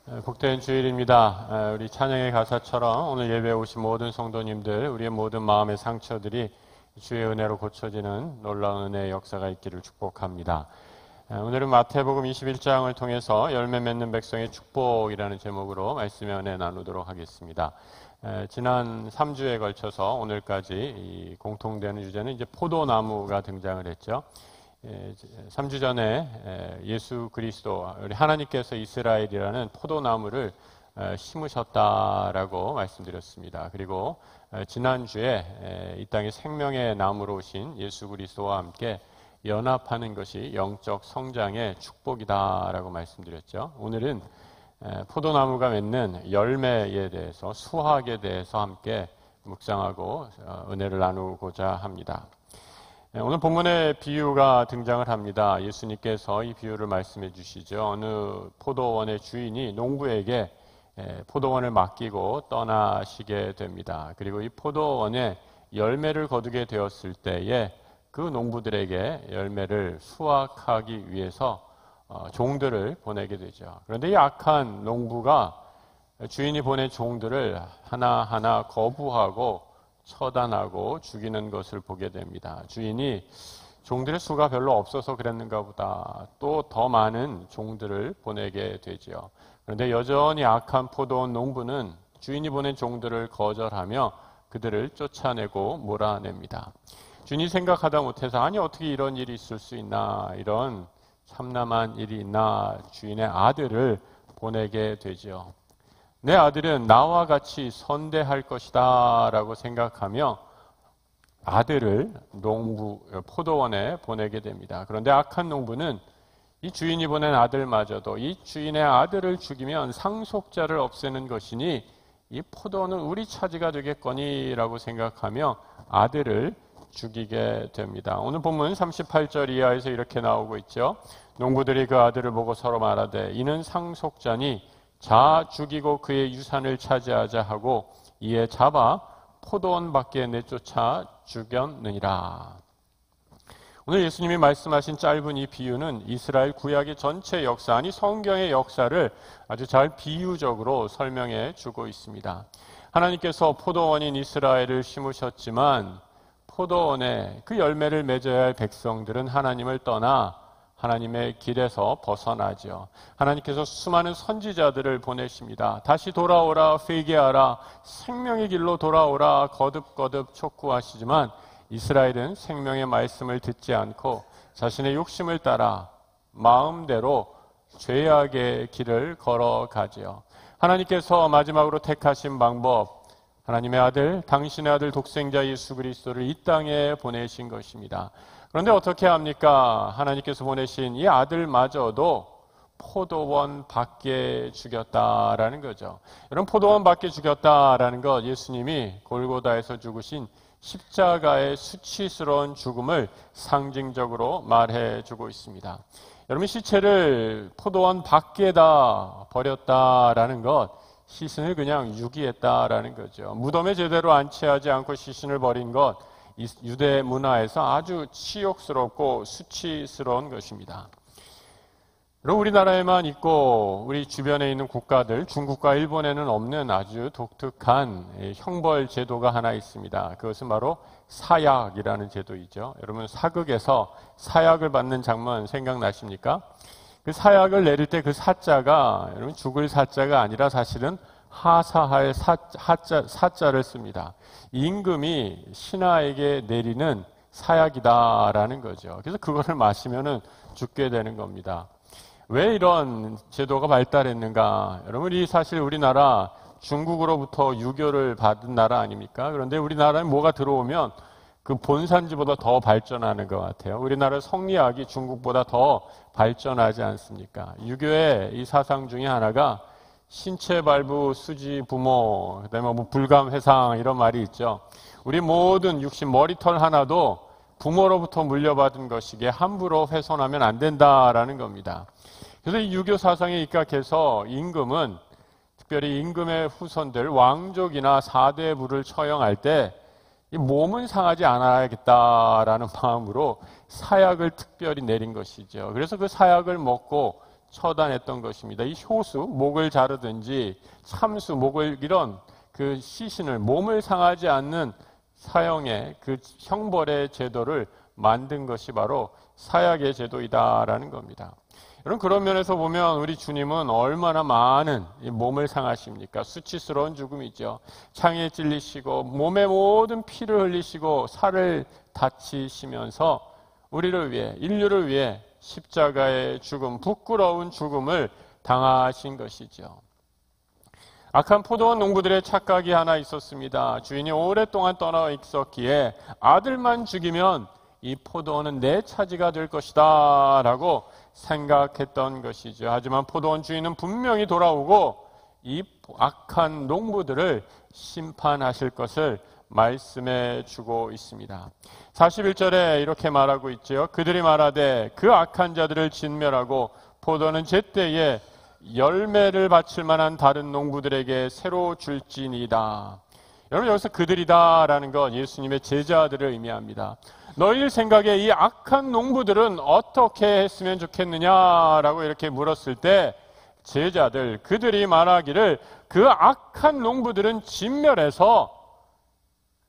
복된 주일입니다. 우리 찬양의 가사처럼 오늘 예배에 오신 모든 성도님들, 우리의 모든 마음의 상처들이 주의 은혜로 고쳐지는 놀라운 은혜의 역사가 있기를 축복합니다. 오늘은 마태복음 21장을 통해서 열매 맺는 백성의 축복이라는 제목으로 말씀의 은혜 나누도록 하겠습니다. 지난 3주에 걸쳐서 오늘까지 공통되는 주제는 이제 포도나무가 등장을 했죠. 3주 전에 예수 그리스도, 우리 하나님께서 이스라엘이라는 포도나무를 심으셨다라고 말씀드렸습니다. 그리고 지난주에 이 땅에 생명의 나무로 오신 예수 그리스도와 함께 연합하는 것이 영적 성장의 축복이다라고 말씀드렸죠. 오늘은 포도나무가 맺는 열매에 대해서, 수확에 대해서 함께 묵상하고 은혜를 나누고자 합니다. 오늘 본문에 비유가 등장을 합니다. 예수님께서 이 비유를 말씀해 주시죠. 어느 포도원의 주인이 농부에게 포도원을 맡기고 떠나시게 됩니다. 그리고 이 포도원에 열매를 거두게 되었을 때에 그 농부들에게 열매를 수확하기 위해서 종들을 보내게 되죠. 그런데 이 악한 농부가 주인이 보낸 종들을 하나하나 거부하고 처단하고 죽이는 것을 보게 됩니다. 주인이 종들의 수가 별로 없어서 그랬는가 보다, 또 더 많은 종들을 보내게 되죠. 그런데 여전히 악한 포도원 농부는 주인이 보낸 종들을 거절하며 그들을 쫓아내고 몰아냅니다. 주인이 생각하다 못해서 아니 어떻게 이런 일이 있을 수 있나, 이런 참남한 일이 있나, 주인의 아들을 보내게 되죠. 내 아들은 나와 같이 선대할 것이다 라고 생각하며 아들을 포도원에 보내게 됩니다. 그런데 악한 농부는 이 주인이 보낸 아들마저도 이 주인의 아들을 죽이면 상속자를 없애는 것이니 이 포도원은 우리 차지가 되겠거니 라고 생각하며 아들을 죽이게 됩니다. 오늘 본문 38절 이하에서 이렇게 나오고 있죠. 농부들이 그 아들을 보고 서로 말하되 이는 상속자니 자 죽이고 그의 유산을 차지하자 하고 이에 잡아 포도원 밖에 내쫓아 죽였느니라. 오늘 예수님이 말씀하신 짧은 이 비유는 이스라엘 구약의 전체 역사, 아니 성경의 역사를 아주 잘 비유적으로 설명해 주고 있습니다. 하나님께서 포도원인 이스라엘을 심으셨지만 포도원에 그 열매를 맺어야 할 백성들은 하나님을 떠나 하나님의 길에서 벗어나죠. 하나님께서 수많은 선지자들을 보내십니다. 다시 돌아오라, 회개하라, 생명의 길로 돌아오라 거듭거듭 촉구하시지만 이스라엘은 생명의 말씀을 듣지 않고 자신의 욕심을 따라 마음대로 죄악의 길을 걸어가지요. 하나님께서 마지막으로 택하신 방법, 하나님의 아들, 당신의 아들 독생자 예수 그리스도를 이 땅에 보내신 것입니다. 그런데 어떻게 합니까? 하나님께서 보내신 이 아들마저도 포도원 밖에 죽였다라는 거죠. 여러분, 포도원 밖에 죽였다라는 것, 예수님이 골고다에서 죽으신 십자가의 수치스러운 죽음을 상징적으로 말해주고 있습니다. 여러분, 시체를 포도원 밖에다 버렸다라는 것, 시신을 그냥 유기했다라는 거죠. 무덤에 제대로 안치하지 않고 시신을 버린 것, 유대 문화에서 아주 치욕스럽고 수치스러운 것입니다. 여러분, 우리나라에만 있고 우리 주변에 있는 국가들, 중국과 일본에는 없는 아주 독특한 형벌 제도가 하나 있습니다. 그것은 바로 사약이라는 제도이죠. 여러분, 사극에서 사약을 받는 장면 생각나십니까? 그 사약을 내릴 때 그 사자가 여러분 죽을 사자가 아니라 사실은 하사할 사자를 씁니다. 임금이 신하에게 내리는 사약이다라는 거죠. 그래서 그거를 마시면은 죽게 되는 겁니다. 왜 이런 제도가 발달했는가? 여러분, 이 사실 우리나라 중국으로부터 유교를 받은 나라 아닙니까? 그런데 우리나라에 뭐가 들어오면 그 본산지보다 더 발전하는 것 같아요. 우리나라 성리학이 중국보다 더 발전하지 않습니까? 유교의 이 사상 중에 하나가 신체 발부, 수지, 부모, 그다음에 불감, 회상 이런 말이 있죠. 우리 모든 육신, 머리털 하나도 부모로부터 물려받은 것이기에 함부로 훼손하면 안 된다라는 겁니다. 그래서 이 유교 사상에 입각해서 임금은, 특별히 임금의 후손들, 왕족이나 사대부를 처형할 때 이 몸은 상하지 않아야겠다라는 마음으로 사약을 특별히 내린 것이죠. 그래서 그 사약을 먹고 처단했던 것입니다. 이 효수, 목을 자르든지 참수, 목을 이런 그 시신을 몸을 상하지 않는 사형의 그 형벌의 제도를 만든 것이 바로 사약의 제도이다라는 겁니다. 여러분, 그런 면에서 보면 우리 주님은 얼마나 많은 몸을 상하십니까? 수치스러운 죽음이죠. 창에 찔리시고 몸의 모든 피를 흘리시고 살을 다치시면서 우리를 위해, 인류를 위해 십자가의 죽음, 부끄러운 죽음을 당하신 것이죠. 악한 포도원 농부들의 착각이 하나 있었습니다. 주인이 오랫동안 떠나 있었기에 아들만 죽이면 이 포도원은 내 차지가 될 것이다 라고 생각했던 것이죠. 하지만 포도원 주인은 분명히 돌아오고 이 악한 농부들을 심판하실 것을 말씀해 주고 있습니다. 41절에 이렇게 말하고 있죠. 그들이 말하되 그 악한 자들을 진멸하고 포도는 제때에 열매를 바칠 만한 다른 농부들에게 새로 줄지니이다. 여러분, 여기서 그들이다라는 건 예수님의 제자들을 의미합니다. 너희들 생각에 이 악한 농부들은 어떻게 했으면 좋겠느냐라고 이렇게 물었을 때 제자들, 그들이 말하기를 그 악한 농부들은 진멸해서,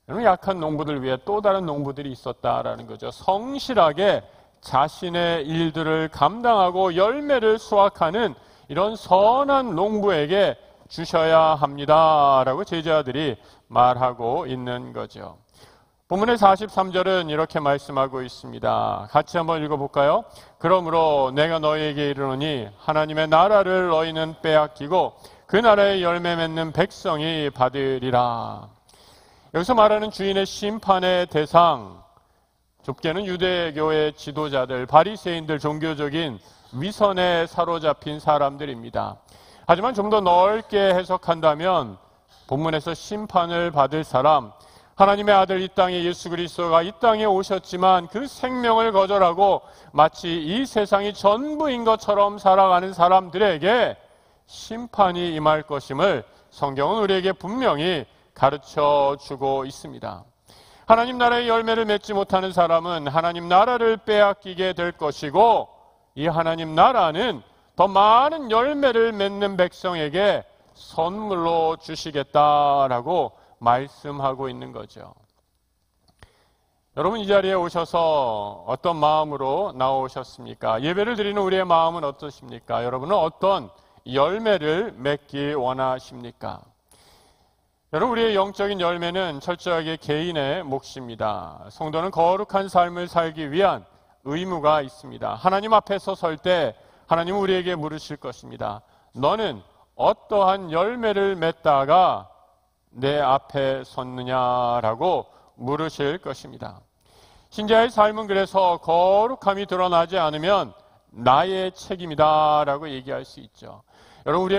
여러분, 약한 농부들 위해 또 다른 농부들이 있었다라는 거죠. 성실하게 자신의 일들을 감당하고 열매를 수확하는 이런 선한 농부에게 주셔야 합니다라고 제자들이 말하고 있는 거죠. 본문의 43절은 이렇게 말씀하고 있습니다. 같이 한번 읽어볼까요? 그러므로 내가 너희에게 이르노니 하나님의 나라를 너희는 빼앗기고 그 나라의 열매 맺는 백성이 받으리라. 여기서 말하는 주인의 심판의 대상, 좁게는 유대교의 지도자들, 바리새인들, 종교적인 위선에 사로잡힌 사람들입니다. 하지만 좀 더 넓게 해석한다면 본문에서 심판을 받을 사람, 하나님의 아들 이 땅에 예수 그리스도가 이 땅에 오셨지만 그 생명을 거절하고 마치 이 세상이 전부인 것처럼 살아가는 사람들에게 심판이 임할 것임을 성경은 우리에게 분명히 가르쳐 주고 있습니다. 하나님 나라의 열매를 맺지 못하는 사람은 하나님 나라를 빼앗기게 될 것이고, 이 하나님 나라는 더 많은 열매를 맺는 백성에게 선물로 주시겠다라고 말씀하고 있는 거죠. 여러분, 이 자리에 오셔서 어떤 마음으로 나오셨습니까? 예배를 드리는 우리의 마음은 어떠십니까? 여러분은 어떤 열매를 맺기 원하십니까? 여러분, 우리의 영적인 열매는 철저하게 개인의 몫입니다. 성도는 거룩한 삶을 살기 위한 의무가 있습니다. 하나님 앞에서 설 때 하나님은 우리에게 물으실 것입니다. 너는 어떠한 열매를 맺다가 내 앞에 섰느냐라고 물으실 것입니다. 신자의 삶은 그래서 거룩함이 드러나지 않으면 나의 책임이다라고 얘기할 수 있죠. 여러분,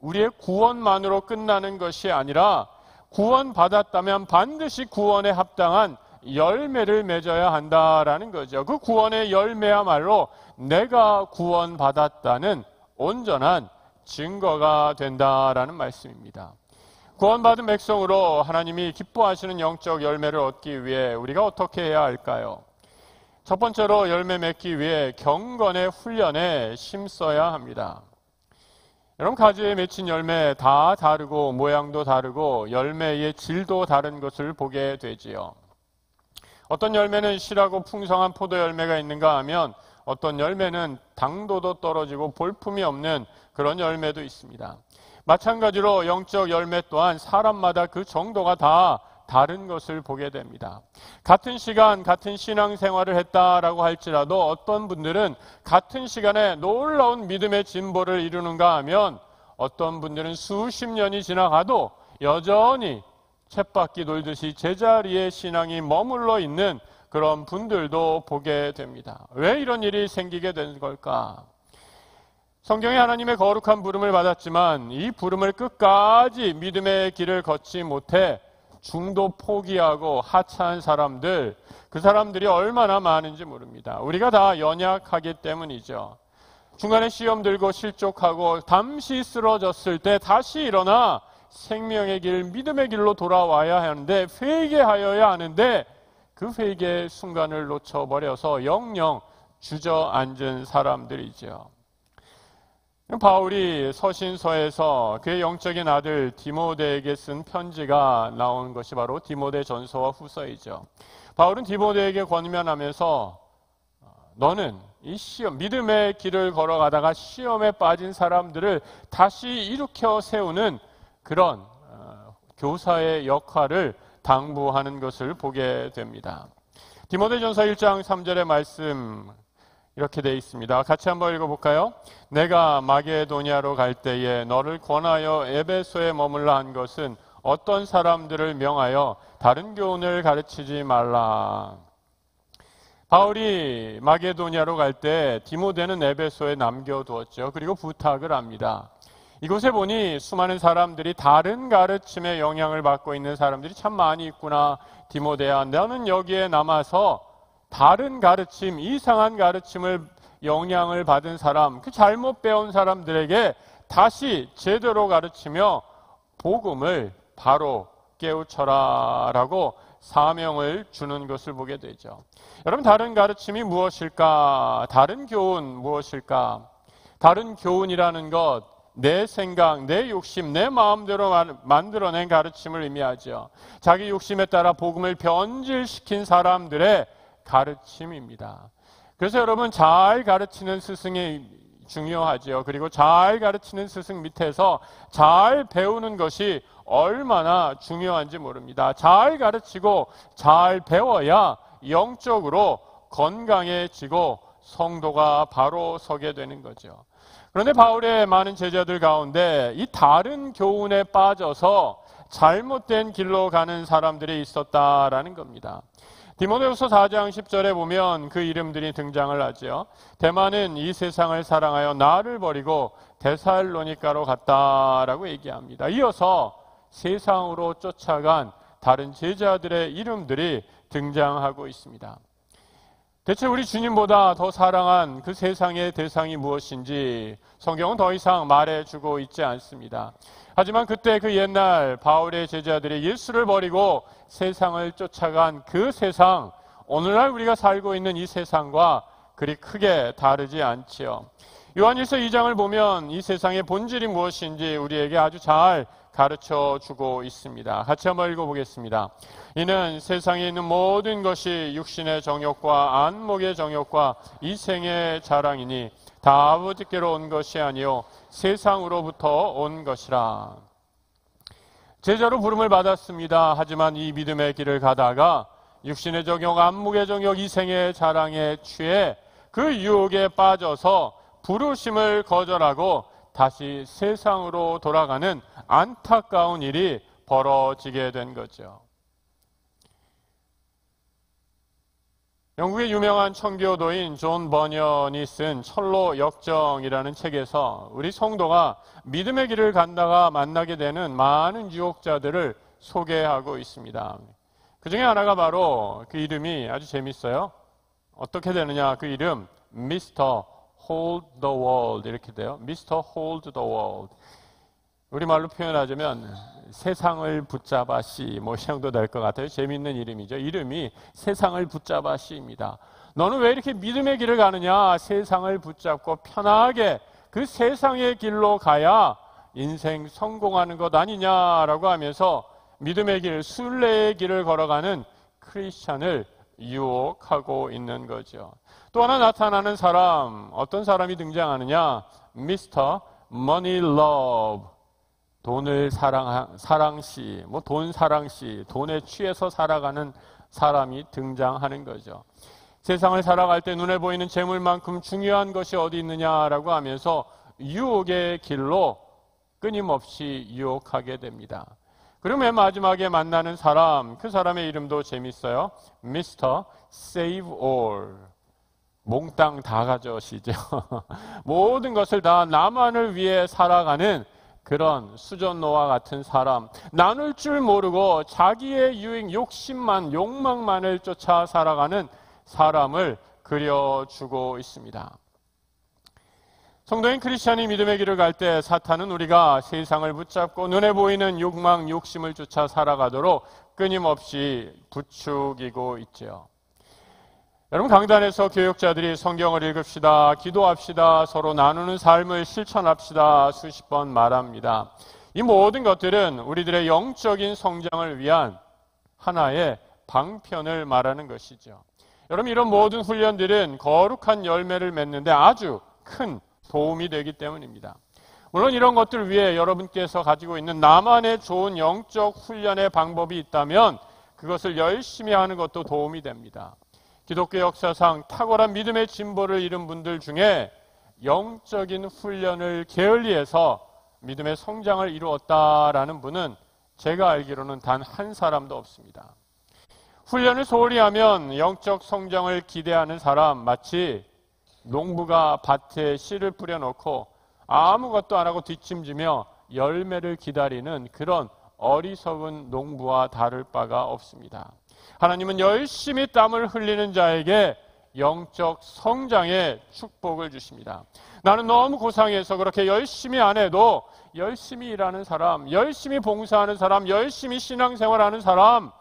우리의 구원만으로 끝나는 것이 아니라 구원받았다면 반드시 구원에 합당한 열매를 맺어야 한다라는 거죠. 그 구원의 열매야말로 내가 구원받았다는 온전한 증거가 된다라는 말씀입니다. 구원받은 백성으로 하나님이 기뻐하시는 영적 열매를 얻기 위해 우리가 어떻게 해야 할까요? 첫 번째로 열매 맺기 위해 경건의 훈련에 힘써야 합니다. 여러분, 가지에 맺힌 열매 다 다르고 모양도 다르고 열매의 질도 다른 것을 보게 되지요. 어떤 열매는 실하고 풍성한 포도 열매가 있는가 하면 어떤 열매는 당도도 떨어지고 볼품이 없는 그런 열매도 있습니다. 마찬가지로 영적 열매 또한 사람마다 그 정도가 다 다른 것을 보게 됩니다. 같은 시간, 같은 신앙생활을 했다라고 할지라도 어떤 분들은 같은 시간에 놀라운 믿음의 진보를 이루는가 하면 어떤 분들은 수십 년이 지나가도 여전히 쳇바퀴 돌듯이 제자리에 신앙이 머물러 있는 그런 분들도 보게 됩니다. 왜 이런 일이 생기게 된 걸까? 성경에 하나님의 거룩한 부름을 받았지만 이 부름을 끝까지 믿음의 길을 걷지 못해 중도 포기하고 하차한 사람들, 그 사람들이 얼마나 많은지 모릅니다. 우리가 다 연약하기 때문이죠. 중간에 시험 들고 실족하고 잠시 쓰러졌을 때 다시 일어나 생명의 길, 믿음의 길로 돌아와야 하는데, 회개하여야 하는데 그 회개의 순간을 놓쳐버려서 영영 주저앉은 사람들이죠. 바울이 서신서에서 그의 영적인 아들 디모데에게 쓴 편지가 나온 것이 바로 디모데 전서와 후서이죠. 바울은 디모데에게 권면하면서 너는 이 시험, 믿음의 길을 걸어가다가 시험에 빠진 사람들을 다시 일으켜 세우는 그런 교사의 역할을 당부하는 것을 보게 됩니다. 디모데전서 1장 3절의 말씀 이렇게 되어 있습니다. 같이 한번 읽어볼까요? 내가 마게도니아로 갈 때에 너를 권하여 에베소에 머물라 한 것은 어떤 사람들을 명하여 다른 교훈을 가르치지 말라. 바울이 마게도니아로 갈 때 디모데는 에베소에 남겨두었죠. 그리고 부탁을 합니다. 이곳에 보니 수많은 사람들이 다른 가르침의 영향을 받고 있는 사람들이 참 많이 있구나. 디모데야, 너는 여기에 남아서 다른 가르침, 이상한 가르침을 영향을 받은 사람, 그 잘못 배운 사람들에게 다시 제대로 가르치며 복음을 바로 깨우쳐라라고 사명을 주는 것을 보게 되죠. 여러분, 다른 가르침이 무엇일까? 다른 교훈 무엇일까? 다른 교훈이라는 것, 내 생각, 내 욕심, 내 마음대로 만들어낸 가르침을 의미하죠. 자기 욕심에 따라 복음을 변질시킨 사람들의 가르침입니다. 그래서 여러분, 잘 가르치는 스승이 중요하죠. 그리고 잘 가르치는 스승 밑에서 잘 배우는 것이 얼마나 중요한지 모릅니다. 잘 가르치고 잘 배워야 영적으로 건강해지고 성도가 바로 서게 되는 거죠. 그런데 바울의 많은 제자들 가운데 이 다른 교훈에 빠져서 잘못된 길로 가는 사람들이 있었다라는 겁니다. 디모데후서 4장 10절에 보면 그 이름들이 등장을 하죠. 데마는 이 세상을 사랑하여 나를 버리고 데살로니가로 갔다라고 얘기합니다. 이어서 세상으로 쫓아간 다른 제자들의 이름들이 등장하고 있습니다. 대체 우리 주님보다 더 사랑한 그 세상의 대상이 무엇인지 성경은 더 이상 말해주고 있지 않습니다. 하지만 그때 그 옛날 바울의 제자들이 예수를 버리고 세상을 쫓아간 그 세상, 오늘날 우리가 살고 있는 이 세상과 그리 크게 다르지 않지요. 요한일서 2장을 보면 이 세상의 본질이 무엇인지 우리에게 아주 잘 가르쳐 주고 있습니다. 같이 한번 읽어보겠습니다. 이는 세상에 있는 모든 것이 육신의 정욕과 안목의 정욕과 이생의 자랑이니 다 아버지께로 온 것이 아니요 세상으로부터 온 것이라. 제자로 부름을 받았습니다. 하지만 이 믿음의 길을 가다가 육신의 정욕, 안목의 정욕, 이생의 자랑에 취해 그 유혹에 빠져서 부르심을 거절하고 다시 세상으로 돌아가는 안타까운 일이 벌어지게 된 거죠. 영국의 유명한 청교도인 존 버년이 쓴 철로 역정이라는 책에서 우리 성도가 믿음의 길을 간다가 만나게 되는 많은 유혹자들을 소개하고 있습니다. 그 중에 하나가 바로 그 이름이 아주 재밌어요. 어떻게 되느냐, 그 이름 Mr. Hold the World 이렇게 돼요. Mr. Hold the World. 우리말로 표현하자면 세상을 붙잡아 씨, 뭐 이 정도 될 것 같아요. 재미있는 이름이죠. 이름이 세상을 붙잡아 씨입니다. 너는 왜 이렇게 믿음의 길을 가느냐? 세상을 붙잡고 편하게 그 세상의 길로 가야 인생 성공하는 것 아니냐라고 하면서 믿음의 길, 순례의 길을 걸어가는 크리스찬을 유혹하고 있는 거죠. 또 하나 나타나는 사람, 어떤 사람이 등장하느냐? Mr. Money Love. 돈을 사랑시, 뭐 돈 사랑시, 돈에 취해서 살아가는 사람이 등장하는 거죠. 세상을 살아갈 때 눈에 보이는 재물만큼 중요한 것이 어디 있느냐라고 하면서 유혹의 길로 끊임없이 유혹하게 됩니다. 그리고 맨 마지막에 만나는 사람, 그 사람의 이름도 재밌어요. Mr. Save All. 몽땅 다 가져오시죠. 모든 것을 다 나만을 위해 살아가는 그런 수전노와 같은 사람, 나눌 줄 모르고 자기의 유익, 욕심만, 욕망만을 쫓아 살아가는 사람을 그려주고 있습니다. 성도인 크리스찬이 믿음의 길을 갈 때 사탄은 우리가 세상을 붙잡고 눈에 보이는 욕망, 욕심을 쫓아 살아가도록 끊임없이 부추기고 있죠. 여러분, 강단에서 교육자들이 성경을 읽읍시다, 기도합시다, 서로 나누는 삶을 실천합시다 수십 번 말합니다. 이 모든 것들은 우리들의 영적인 성장을 위한 하나의 방편을 말하는 것이죠. 여러분, 이런 모든 훈련들은 거룩한 열매를 맺는데 아주 큰 도움이 되기 때문입니다. 물론 이런 것들 위해 여러분께서 가지고 있는 나만의 좋은 영적 훈련의 방법이 있다면 그것을 열심히 하는 것도 도움이 됩니다. 기독교 역사상 탁월한 믿음의 진보를 이룬 분들 중에 영적인 훈련을 게을리해서 믿음의 성장을 이루었다라는 분은 제가 알기로는 단 한 사람도 없습니다. 훈련을 소홀히 하면 영적 성장을 기대하는 사람, 마치 농부가 밭에 씨를 뿌려놓고 아무것도 안 하고 뒷짐지며 열매를 기다리는 그런 어리석은 농부와 다를 바가 없습니다. 하나님은 열심히 땀을 흘리는 자에게 영적 성장의 축복을 주십니다. 나는 너무 고상해서 그렇게 열심히 안 해도 열심히 일하는 사람, 열심히 봉사하는 사람, 열심히 신앙생활하는 사람,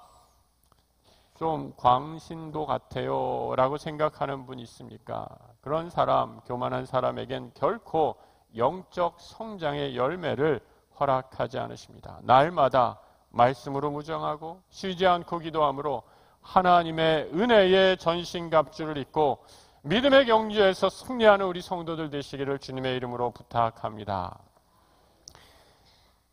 좀 광신도 같아요 라고 생각하는 분 있습니까? 그런 사람, 교만한 사람에겐 결코 영적 성장의 열매를 허락하지 않으십니다. 날마다 말씀으로 무정하고 쉬지 않고 기도함으로 하나님의 은혜의 전신갑주를 입고 믿음의 경주에서 승리하는 우리 성도들 되시기를 주님의 이름으로 부탁합니다.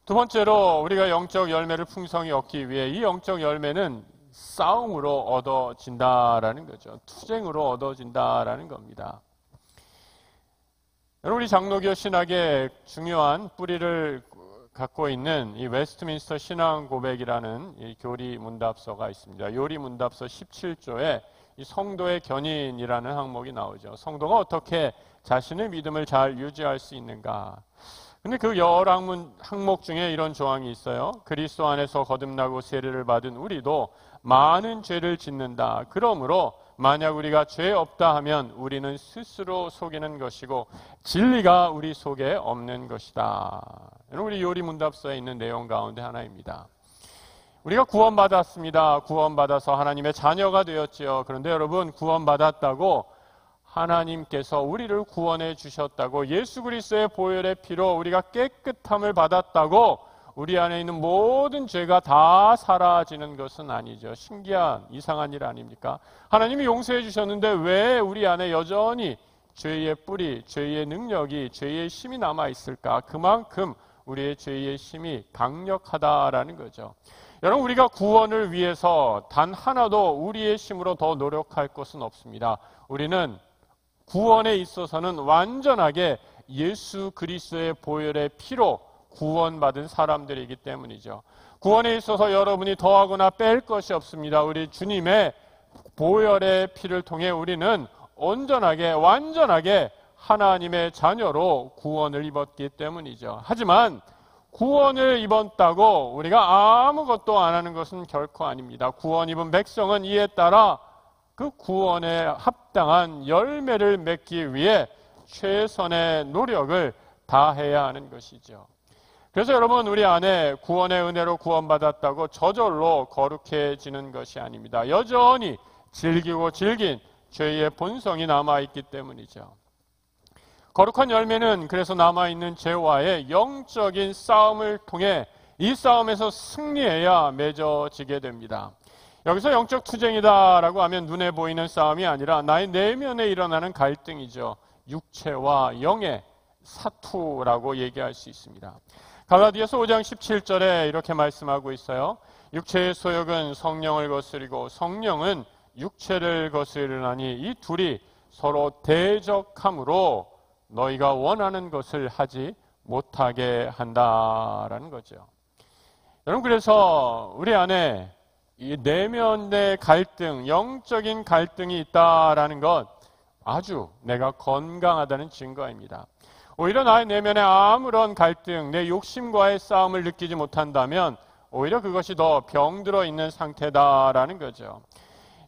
두 번째로 우리가 영적 열매를 풍성히 얻기 위해 이 영적 열매는 싸움으로 얻어진다라는 거죠. 투쟁으로 얻어진다라는 겁니다. 여러분, 우리 장로교 신학의 중요한 뿌리를 갖고 있는 이 웨스트민스터 신앙 고백이라는 이 교리 문답서가 있습니다. 요리 문답서 17조에 이 성도의 견인이라는 항목이 나오죠. 성도가 어떻게 자신의 믿음을 잘 유지할 수 있는가. 근데 그 여러 항목 중에 이런 조항이 있어요. 그리스도 안에서 거듭나고 세례를 받은 우리도 많은 죄를 짓는다. 그러므로 만약 우리가 죄 없다 하면 우리는 스스로 속이는 것이고 진리가 우리 속에 없는 것이다. 우리 요리 문답서에 있는 내용 가운데 하나입니다. 우리가 구원받았습니다. 구원받아서 하나님의 자녀가 되었지요. 그런데 여러분, 구원받았다고 하나님께서 우리를 구원해 주셨다고 예수 그리스도의 보혈의 피로 우리가 깨끗함을 받았다고 우리 안에 있는 모든 죄가 다 사라지는 것은 아니죠. 신기한 이상한 일 아닙니까? 하나님이 용서해 주셨는데 왜 우리 안에 여전히 죄의 뿌리, 죄의 능력이, 죄의 힘이 남아있을까? 그만큼 우리의 죄의 힘이 강력하다라는 거죠. 여러분, 우리가 구원을 위해서 단 하나도 우리의 힘으로 더 노력할 것은 없습니다. 우리는 구원에 있어서는 완전하게 예수 그리스도의 보혈의 피로 구원받은 사람들이기 때문이죠. 구원에 있어서 여러분이 더하거나 뺄 것이 없습니다. 우리 주님의 보혈의 피를 통해 우리는 온전하게, 완전하게 하나님의 자녀로 구원을 입었기 때문이죠. 하지만 구원을 입었다고 우리가 아무것도 안 하는 것은 결코 아닙니다. 구원 입은 백성은 이에 따라 그 구원에 합당한 열매를 맺기 위해 최선의 노력을 다해야 하는 것이죠. 그래서 여러분, 우리 안에 구원의 은혜로 구원받았다고 저절로 거룩해지는 것이 아닙니다. 여전히 질기고 질긴 죄의 본성이 남아있기 때문이죠. 거룩한 열매는 그래서 남아있는 죄와의 영적인 싸움을 통해 이 싸움에서 승리해야 맺어지게 됩니다. 여기서 영적 투쟁이다라고 하면 눈에 보이는 싸움이 아니라 나의 내면에 일어나는 갈등이죠. 육체와 영의 사투라고 얘기할 수 있습니다. 갈라디아서 5장 17절에 이렇게 말씀하고 있어요. 육체의 소욕은 성령을 거스리고 성령은 육체를 거스르나니 이 둘이 서로 대적함으로 너희가 원하는 것을 하지 못하게 한다라는 거죠. 여러분, 그래서 우리 안에 이 내면의 갈등, 영적인 갈등이 있다라는 것 아주 내가 건강하다는 증거입니다. 오히려 나의 내면에 아무런 갈등, 내 욕심과의 싸움을 느끼지 못한다면 오히려 그것이 더 병들어 있는 상태다라는 거죠.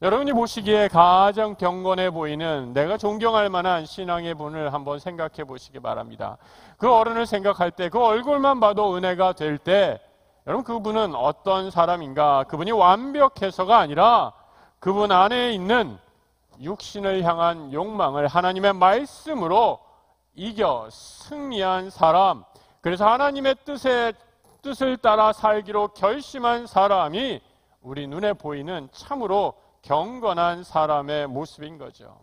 여러분이 보시기에 가장 경건해 보이는 내가 존경할 만한 신앙의 분을 한번 생각해 보시기 바랍니다. 그 어른을 생각할 때 그 얼굴만 봐도 은혜가 될 때 여러분, 그분은 어떤 사람인가? 그분이 완벽해서가 아니라 그분 안에 있는 육신을 향한 욕망을 하나님의 말씀으로 이겨 승리한 사람, 그래서 하나님의 뜻을 따라 살기로 결심한 사람이 우리 눈에 보이는 참으로 경건한 사람의 모습인 거죠.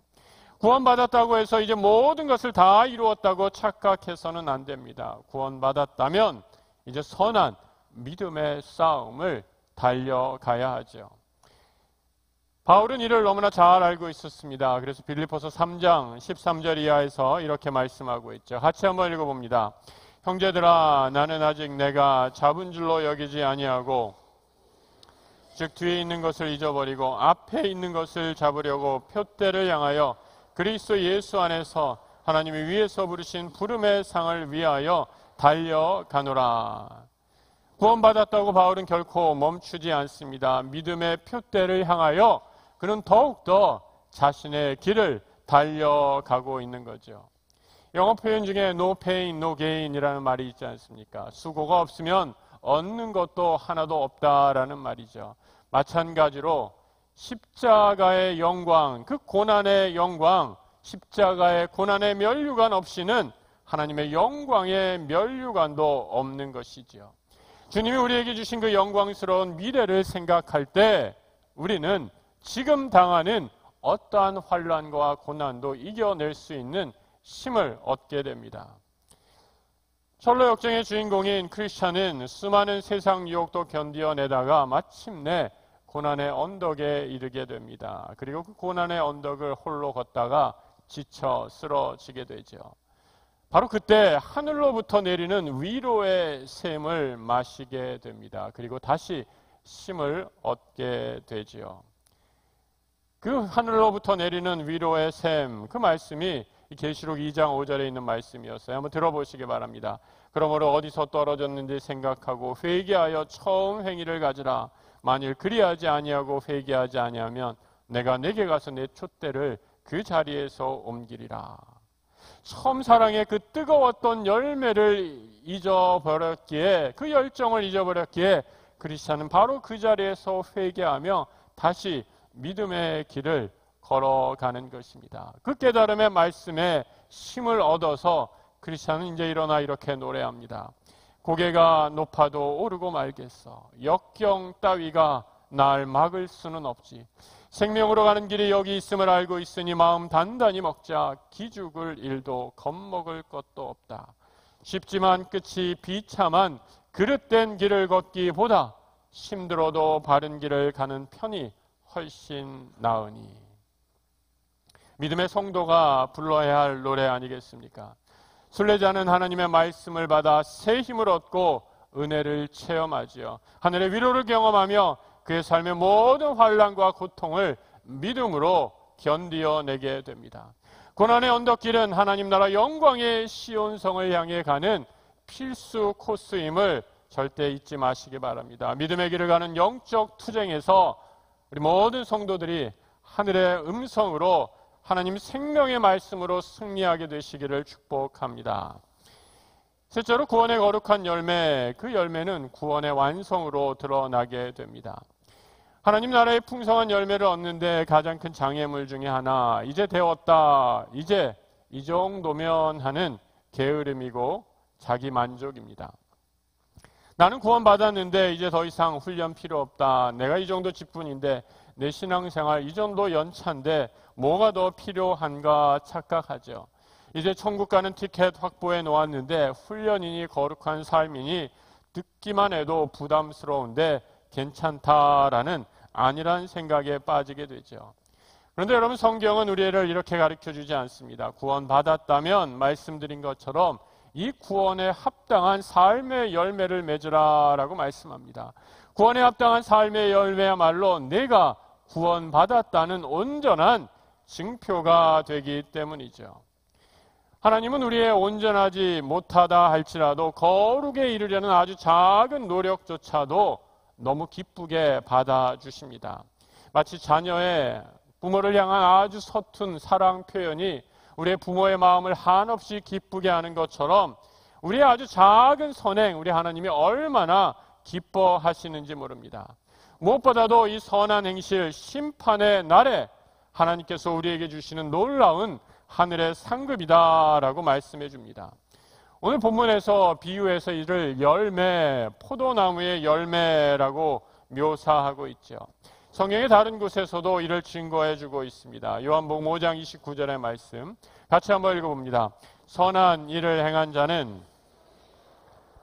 구원받았다고 해서 이제 모든 것을 다 이루었다고 착각해서는 안 됩니다. 구원받았다면 이제 선한 믿음의 싸움을 달려가야 하죠. 바울은 이를 너무나 잘 알고 있었습니다. 그래서 빌립보서 3장 13절 이하에서 이렇게 말씀하고 있죠. 같이 한번 읽어봅니다. 형제들아, 나는 아직 내가 잡은 줄로 여기지 아니하고 즉 뒤에 있는 것을 잊어버리고 앞에 있는 것을 잡으려고 표대를 향하여 그리스도 예수 안에서 하나님이 위에서 부르신 부름의 상을 위하여 달려가노라. 구원받았다고 바울은 결코 멈추지 않습니다. 믿음의 표대를 향하여 그는 더욱더 자신의 길을 달려가고 있는 거죠. 영어 표현 중에 no pain, no gain이라는 말이 있지 않습니까? 수고가 없으면 얻는 것도 하나도 없다라는 말이죠. 마찬가지로 십자가의 영광, 그 고난의 영광, 십자가의 고난의 면류관 없이는 하나님의 영광의 면류관도 없는 것이죠. 주님이 우리에게 주신 그 영광스러운 미래를 생각할 때 우리는 지금 당하는 어떠한 환난과 고난도 이겨낼 수 있는 힘을 얻게 됩니다. 철로 역정의 주인공인 크리스찬은 수많은 세상 유혹도 견디어내다가 마침내 고난의 언덕에 이르게 됩니다. 그리고 그 고난의 언덕을 홀로 걷다가 지쳐 쓰러지게 되죠. 바로 그때 하늘로부터 내리는 위로의 샘을 마시게 됩니다. 그리고 다시 힘을 얻게 되지요. 그 하늘로부터 내리는 위로의 샘, 그 말씀이 계시록 2장 5절에 있는 말씀이었어요. 한번 들어보시기 바랍니다. 그러므로 어디서 떨어졌는지 생각하고 회개하여 처음 행위를 가지라. 만일 그리하지 아니하고 회개하지 아니하면 내가 내게 가서 내 촛대를 그 자리에서 옮기리라. 처음 사랑의 그 뜨거웠던 열매를 잊어버렸기에, 그 열정을 잊어버렸기에 크리스찬은 바로 그 자리에서 회개하며 다시 믿음의 길을 걸어가는 것입니다. 그 깨달음의 말씀에 힘을 얻어서 크리스찬은 이제 일어나 이렇게 노래합니다. 고개가 높아도 오르고 말겠어. 역경 따위가 날 막을 수는 없지. 생명으로 가는 길이 여기 있음을 알고 있으니 마음 단단히 먹자. 기죽을 일도 겁먹을 것도 없다. 쉽지만 끝이 비참한 그릇된 길을 걷기보다 힘들어도 바른 길을 가는 편이 훨씬 나으니. 믿음의 성도가 불러야 할 노래 아니겠습니까? 순례자는 하나님의 말씀을 받아 새 힘을 얻고 은혜를 체험하지요. 하늘의 위로를 경험하며 그의 삶의 모든 환난과 고통을 믿음으로 견디어내게 됩니다. 고난의 언덕길은 하나님 나라 영광의 시온성을 향해 가는 필수 코스임을 절대 잊지 마시기 바랍니다. 믿음의 길을 가는 영적 투쟁에서 우리 모든 성도들이 하늘의 음성으로 하나님 생명의 말씀으로 승리하게 되시기를 축복합니다. 셋째로 구원의 거룩한 열매, 그 열매는 구원의 완성으로 드러나게 됩니다. 하나님 나라의 풍성한 열매를 얻는데 가장 큰 장애물 중에 하나, 이제 되었다, 이제 이 정도면 하는 게으름이고 자기 만족입니다. 나는 구원받았는데 이제 더 이상 훈련 필요 없다. 내가 이 정도 직분인데, 내 신앙생활 이 정도 연차인데 뭐가 더 필요한가 착각하죠. 이제 천국 가는 티켓 확보해 놓았는데 훈련이니 거룩한 삶이니 듣기만 해도 부담스러운데 괜찮다라는 안일한 생각에 빠지게 되죠. 그런데 여러분, 성경은 우리를 이렇게 가르쳐주지 않습니다. 구원받았다면 말씀드린 것처럼 이 구원에 합당한 삶의 열매를 맺으라라고 말씀합니다. 구원에 합당한 삶의 열매야말로 내가 구원받았다는 온전한 증표가 되기 때문이죠. 하나님은 우리의 온전하지 못하다 할지라도 거룩에 이르려는 아주 작은 노력조차도 너무 기쁘게 받아주십니다. 마치 자녀의 부모를 향한 아주 서툰 사랑 표현이 우리의 부모의 마음을 한없이 기쁘게 하는 것처럼 우리의 아주 작은 선행, 우리 하나님이 얼마나 기뻐하시는지 모릅니다. 무엇보다도 이 선한 행실, 심판의 날에 하나님께서 우리에게 주시는 놀라운 하늘의 상급이다라고 말씀해 줍니다. 오늘 본문에서 비유해서 이를 열매, 포도나무의 열매라고 묘사하고 있죠. 성경의 다른 곳에서도 이를 증거해 주고 있습니다. 요한복음 5장 29절의 말씀 같이 한번 읽어봅니다. 선한 일을 행한 자는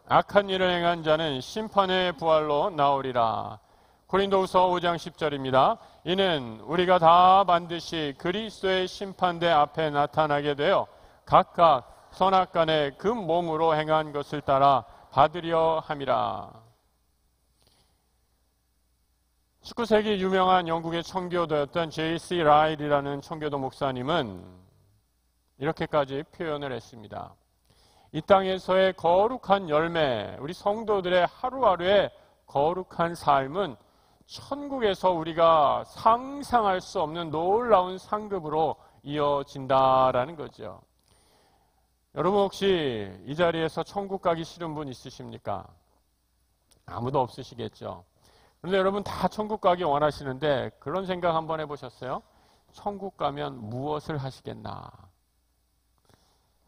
악한 일을 행한 자는 심판의 부활로 나오리라. 고린도후서 5장 10절입니다. 이는 우리가 다 반드시 그리스도의 심판대 앞에 나타나게 되어 각각 선악간에 그 몸으로 행한 것을 따라 받으려 함이라. 19세기 유명한 영국의 청교도였던 J.C. 라일이라는 청교도 목사님은 이렇게까지 표현을 했습니다. 이 땅에서의 거룩한 열매, 우리 성도들의 하루하루의 거룩한 삶은 천국에서 우리가 상상할 수 없는 놀라운 상급으로 이어진다라는 거죠. 여러분 혹시 이 자리에서 천국 가기 싫은 분 있으십니까? 아무도 없으시겠죠. 그런데 여러분 다 천국 가기 원하시는데 그런 생각 한번 해보셨어요? 천국 가면 무엇을 하시겠나?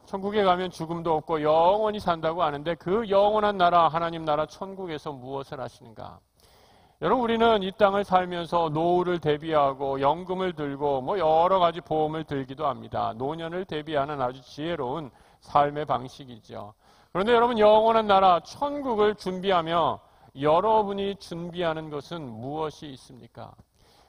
천국에 가면 죽음도 없고 영원히 산다고 하는데 그 영원한 나라, 하나님 나라 천국에서 무엇을 하시는가? 여러분 우리는 이 땅을 살면서 노후를 대비하고 연금을 들고 뭐 여러 가지 보험을 들기도 합니다. 노년을 대비하는 아주 지혜로운 삶의 방식이죠. 그런데 여러분 영원한 나라 천국을 준비하며 여러분이 준비하는 것은 무엇이 있습니까?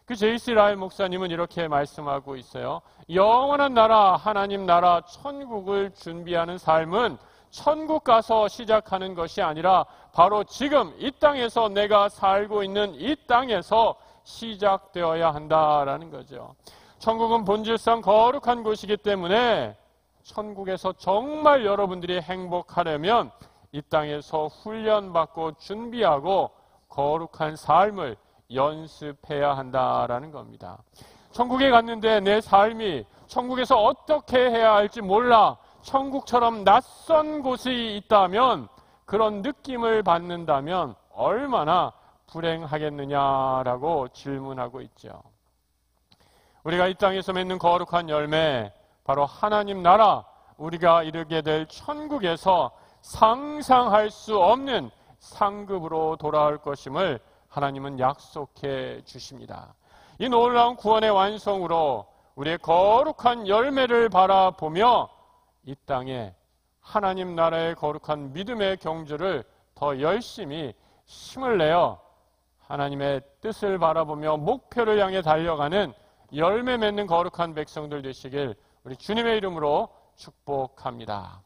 그 J.C. 라일 목사님은 이렇게 말씀하고 있어요. 영원한 나라, 하나님 나라, 천국을 준비하는 삶은 천국 가서 시작하는 것이 아니라 바로 지금 이 땅에서 내가 살고 있는 이 땅에서 시작되어야 한다라는 거죠. 천국은 본질상 거룩한 곳이기 때문에 천국에서 정말 여러분들이 행복하려면 이 땅에서 훈련받고 준비하고 거룩한 삶을 연습해야 한다라는 겁니다. 천국에 갔는데 내 삶이 천국에서 어떻게 해야 할지 몰라 천국처럼 낯선 곳이 있다면 그런 느낌을 받는다면 얼마나 불행하겠느냐라고 질문하고 있죠. 우리가 이 땅에서 맺는 거룩한 열매 바로 하나님 나라 우리가 이르게 될 천국에서 상상할 수 없는 상급으로 돌아올 것임을 하나님은 약속해 주십니다. 이 놀라운 구원의 완성으로 우리의 거룩한 열매를 바라보며 이 땅에 하나님 나라의 거룩한 믿음의 경주를 더 열심히 힘을 내어 하나님의 뜻을 바라보며 목표를 향해 달려가는 열매 맺는 거룩한 백성들 되시길 우리 주님의 이름으로 축복합니다.